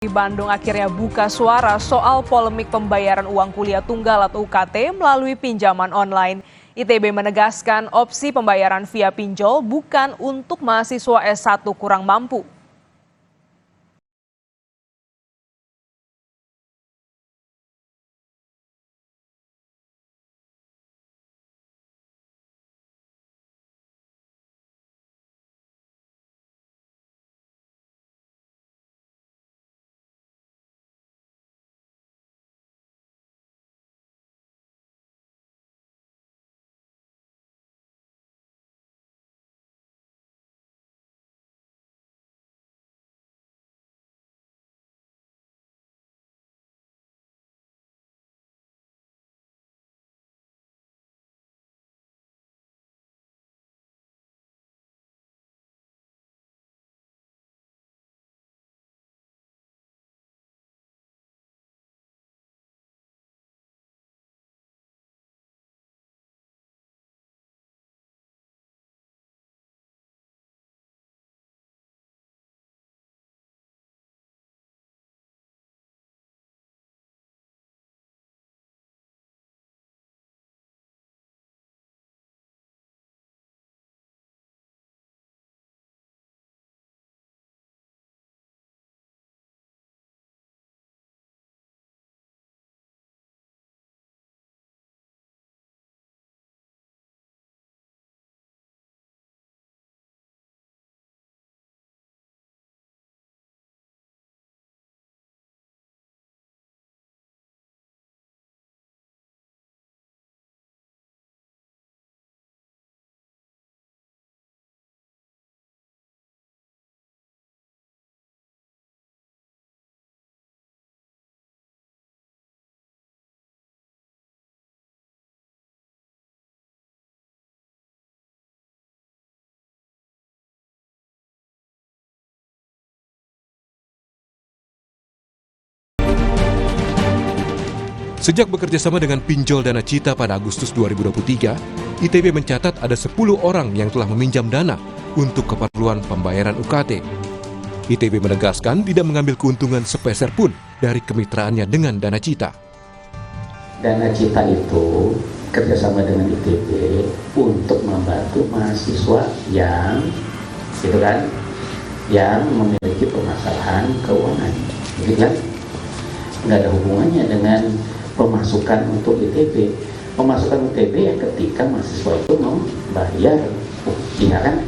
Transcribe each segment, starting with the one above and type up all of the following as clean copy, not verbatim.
Di Bandung akhirnya buka suara soal polemik pembayaran uang kuliah tunggal atau UKT melalui pinjaman online. ITB menegaskan opsi pembayaran via pinjol bukan untuk mahasiswa S1 kurang mampu. Sejak bekerja sama dengan pinjol Dana Cita pada Agustus 2023, ITB mencatat ada 10 orang yang telah meminjam dana untuk keperluan pembayaran UKT. ITB menegaskan tidak mengambil keuntungan sepeser pun dari kemitraannya dengan Dana Cita. Dana Cita itu kerjasama dengan ITB untuk membantu mahasiswa yang yang memiliki permasalahan keuangan, gitu kan? Nggak ada hubungannya dengan pemasukan untuk ITB. Pemasukan ITB ya ketika mahasiswa itu membayar, iya kan?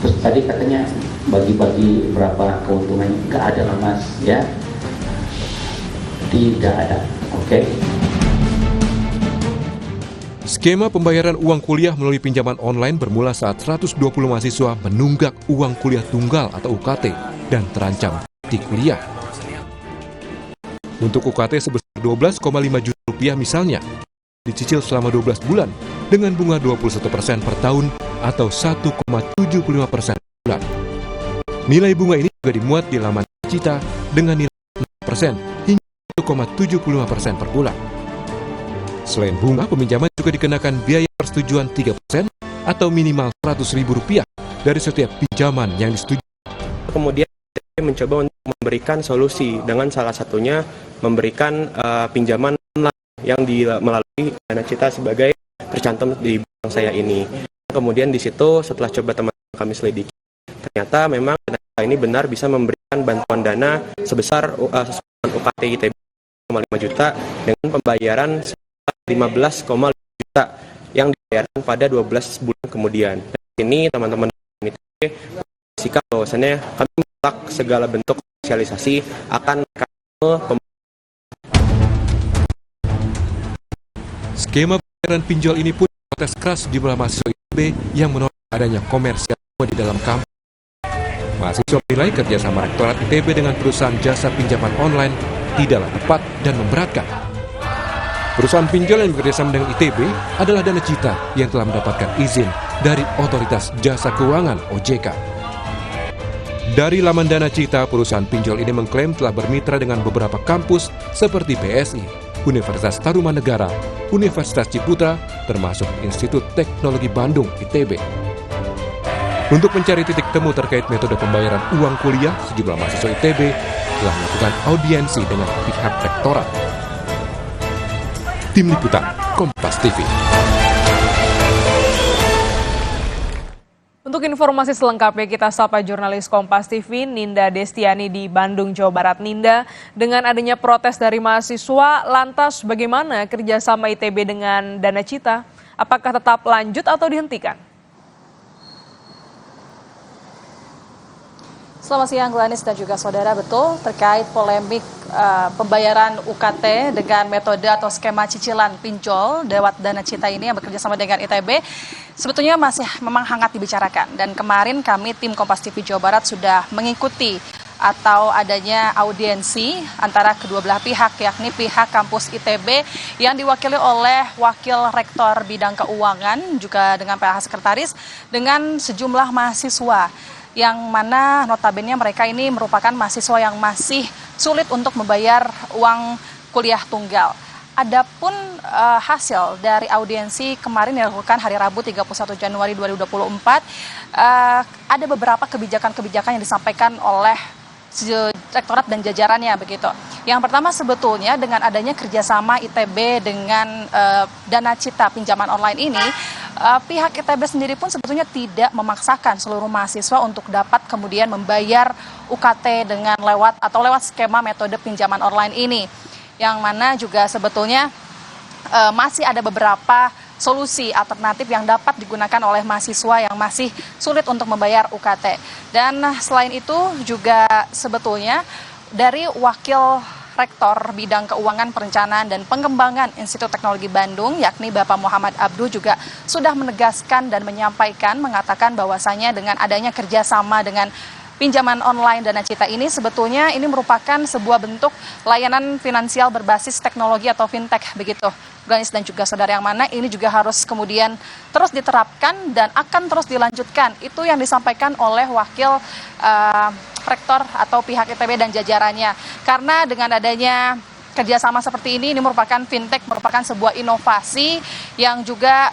Terus tadi katanya bagi-bagi berapa keuntungannya, nggak ada lah mas, ya? Tidak ada, oke? Skema pembayaran uang kuliah melalui pinjaman online bermula saat 120 mahasiswa menunggak uang kuliah tunggal atau UKT dan terancam di kuliah. Untuk UKT sebesar 12,5 juta rupiah misalnya, dicicil selama 12 bulan dengan bunga 21% per tahun atau 1,75% per bulan. Nilai bunga ini juga dimuat di laman Cita dengan nilai 0% hingga 1,75% per bulan. Selain bunga, peminjaman juga dikenakan biaya persetujuan 3% atau minimal Rp100.000 dari setiap pinjaman yang disetujui. Kemudian mencoba untuk memberikan solusi dengan salah satunya memberikan pinjaman online yang melalui Dana Cita sebagai tercantum di bank saya ini. Kemudian di situ setelah coba teman-teman kami selidiki, ternyata memang Dana Cita ini benar bisa memberikan bantuan dana sebesar UKT ITB 5 juta dengan pembayaran 15,5 juta yang dibayarkan pada 12 bulan kemudian. Ini teman-teman ITB sikap bahwasannya kami menolak segala bentuk sosialisasi akan Skema pembayaran pinjol ini pun protes keras di belah mahasiswa ITB yang menolak adanya komersial di dalam kampus. Mahasiswa menilai kerjasama Rektorat ITB dengan perusahaan jasa pinjaman online tidaklah tepat dan memberatkan. Perusahaan pinjol yang bekerjasama dengan ITB adalah Dana Cita yang telah mendapatkan izin dari Otoritas Jasa Keuangan (OJK). Dari laman Dana Cita, perusahaan pinjol ini mengklaim telah bermitra dengan beberapa kampus seperti PSI, Universitas Tarumanegara, Universitas Ciputra, termasuk Institut Teknologi Bandung (ITB). Untuk mencari titik temu terkait metode pembayaran uang kuliah, sejumlah mahasiswa ITB telah melakukan audiensi dengan pihak rektorat. Tim Liputan, Kompas TV. Untuk informasi selengkapnya kita sapa jurnalis Kompas TV Ninda Destiani di Bandung, Jawa Barat. Ninda, dengan adanya protes dari mahasiswa, lantas bagaimana kerjasama ITB dengan Dana Cita? Apakah tetap lanjut atau dihentikan? Selamat siang Gladys dan juga saudara, betul terkait polemik pembayaran UKT dengan metode atau skema cicilan pinjol lewat Dana Cita ini yang bekerja sama dengan ITB sebetulnya masih memang hangat dibicarakan, dan kemarin kami tim Kompas TV Jawa Barat sudah mengikuti atau adanya audiensi antara kedua belah pihak, yakni pihak kampus ITB yang diwakili oleh Wakil Rektor Bidang Keuangan juga dengan PH Sekretaris dengan sejumlah mahasiswa yang mana notabene mereka ini merupakan mahasiswa yang masih sulit untuk membayar uang kuliah tunggal. Adapun hasil dari audiensi kemarin yang dilakukan hari Rabu 31 Januari 2024, ada beberapa kebijakan-kebijakan yang disampaikan oleh rektorat dan jajarannya begitu. Yang pertama sebetulnya dengan adanya kerjasama ITB dengan Dana Cita pinjaman online ini, pihak ITB sendiri pun sebetulnya tidak memaksakan seluruh mahasiswa untuk dapat kemudian membayar UKT dengan lewat skema metode pinjaman online ini. Yang mana juga sebetulnya masih ada beberapa solusi alternatif yang dapat digunakan oleh mahasiswa yang masih sulit untuk membayar UKT. Dan selain itu juga sebetulnya dari Wakil Rektor Bidang Keuangan Perencanaan dan Pengembangan Institut Teknologi Bandung, yakni Bapak Muhammad Abdu juga sudah menegaskan dan mengatakan bahwasanya dengan adanya kerjasama dengan pinjaman online Dana Cita ini sebetulnya ini merupakan sebuah bentuk layanan finansial berbasis teknologi atau fintech begitu. Gladys dan juga saudara, yang mana ini juga harus kemudian terus diterapkan dan akan terus dilanjutkan. Itu yang disampaikan oleh Wakil Rektor atau pihak ITB dan jajarannya. Karena dengan adanya kerjasama seperti ini merupakan fintech, merupakan sebuah inovasi yang juga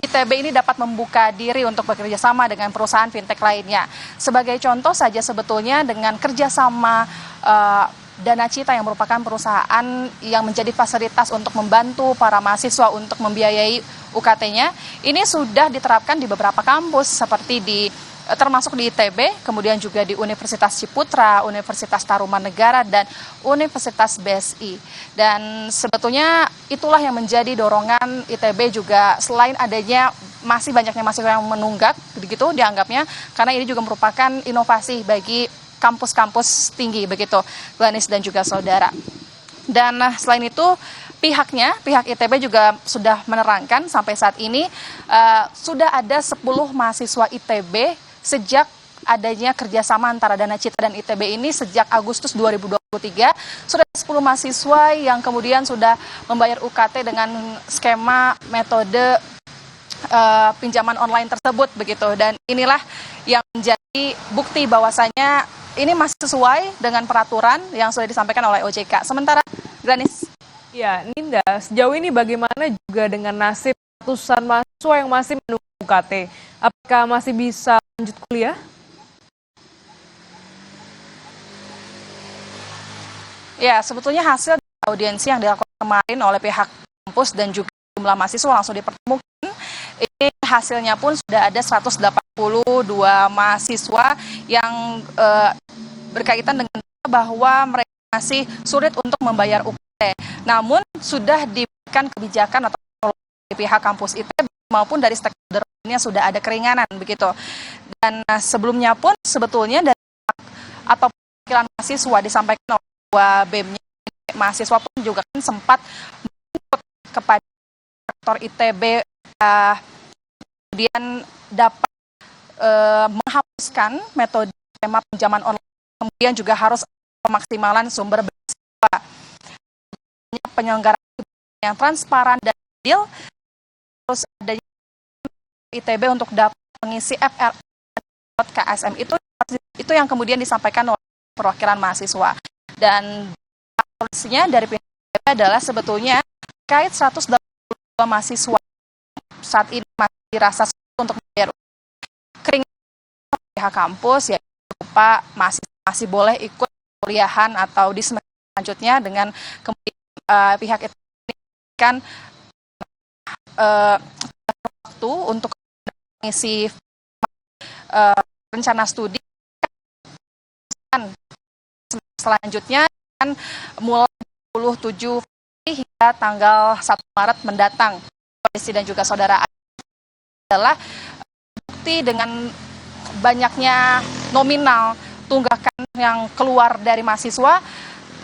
ITB ini dapat membuka diri untuk bekerja sama dengan perusahaan fintech lainnya. Sebagai contoh saja sebetulnya dengan kerjasama Dana Cita yang merupakan perusahaan yang menjadi fasilitas untuk membantu para mahasiswa untuk membiayai UKT-nya, ini sudah diterapkan di beberapa kampus seperti termasuk di ITB, kemudian juga di Universitas Ciputra, Universitas Tarumanegara, dan Universitas BSI. Dan sebetulnya itulah yang menjadi dorongan ITB juga, selain adanya masih banyaknya mahasiswa yang menunggak, begitu dianggapnya, karena ini juga merupakan inovasi bagi kampus-kampus tinggi, begitu, Gladys dan juga saudara. Dan selain itu, pihak ITB juga sudah menerangkan sampai saat ini sudah ada 10 mahasiswa ITB sejak adanya kerjasama antara Dana Cita dan ITB ini sejak Agustus 2023, sudah 10 mahasiswa yang kemudian sudah membayar UKT dengan skema metode pinjaman online tersebut begitu. Dan inilah yang menjadi bukti bahwasanya ini masih sesuai dengan peraturan yang sudah disampaikan oleh OJK. Sementara Gladys. Ya, Ninda, sejauh ini bagaimana juga dengan nasib ratusan mahasiswa yang masih menunggu UKT? Apakah masih bisa lanjut kuliah? Ya, sebetulnya hasil audiensi yang dilakukan kemarin oleh pihak kampus dan juga jumlah mahasiswa langsung dipertemukan. Ini hasilnya pun sudah ada 182 mahasiswa yang berkaitan dengan bahwa mereka masih sulit untuk membayar UKT. Namun sudah diberikan kebijakan atau dari pihak kampus ITB maupun dari stakeholder lainnya sudah ada keringanan begitu. Dan sebelumnya pun sebetulnya dari atau perwakilan mahasiswa disampaikan oleh BEM-nya, mahasiswa pun juga kan sempat menuntut kepada rektor ITB kemudian dapat menghapuskan metode skema pinjaman online, kemudian juga harus pemaksimalan sumber beasiswa, penyelenggaraan yang transparan dan adil, terus adanya ITB untuk dapat mengisi FR.KSM itu yang kemudian disampaikan oleh perwakilan mahasiswa. Dan solusinya dari pihak ITB adalah sebetulnya terkait 182 mahasiswa saat ini masih dirasa sulit untuk membayar keringanan pihak kampus, ya berupa masih boleh ikut kuliahan atau di semester selanjutnya dengan kemudian pihak itu memberikan waktu untuk mengisi rencana studi selanjutnya dan mulai 27 hingga tanggal 1 Maret mendatang. Polisi dan juga saudara adalah bukti dengan banyaknya nominal tunggakan yang keluar dari mahasiswa.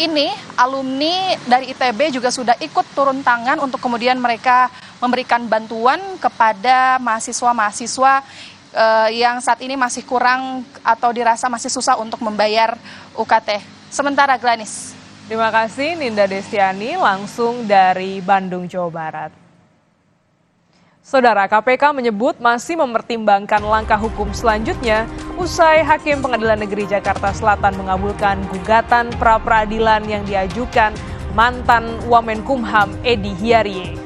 Ini alumni dari ITB juga sudah ikut turun tangan untuk kemudian mereka memberikan bantuan kepada mahasiswa-mahasiswa yang saat ini masih kurang atau dirasa masih susah untuk membayar UKT. Sementara Glanis. Terima kasih Ninda Destiani langsung dari Bandung, Jawa Barat. Saudara, KPK menyebut masih mempertimbangkan langkah hukum selanjutnya usai Hakim Pengadilan Negeri Jakarta Selatan mengabulkan gugatan pra-peradilan yang diajukan mantan Wamenkumham Edi Hiarie.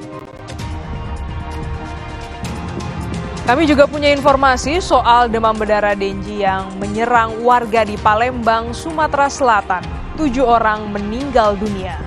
Kami juga punya informasi soal demam berdarah Dengue yang menyerang warga di Palembang, Sumatera Selatan. 7 orang meninggal dunia.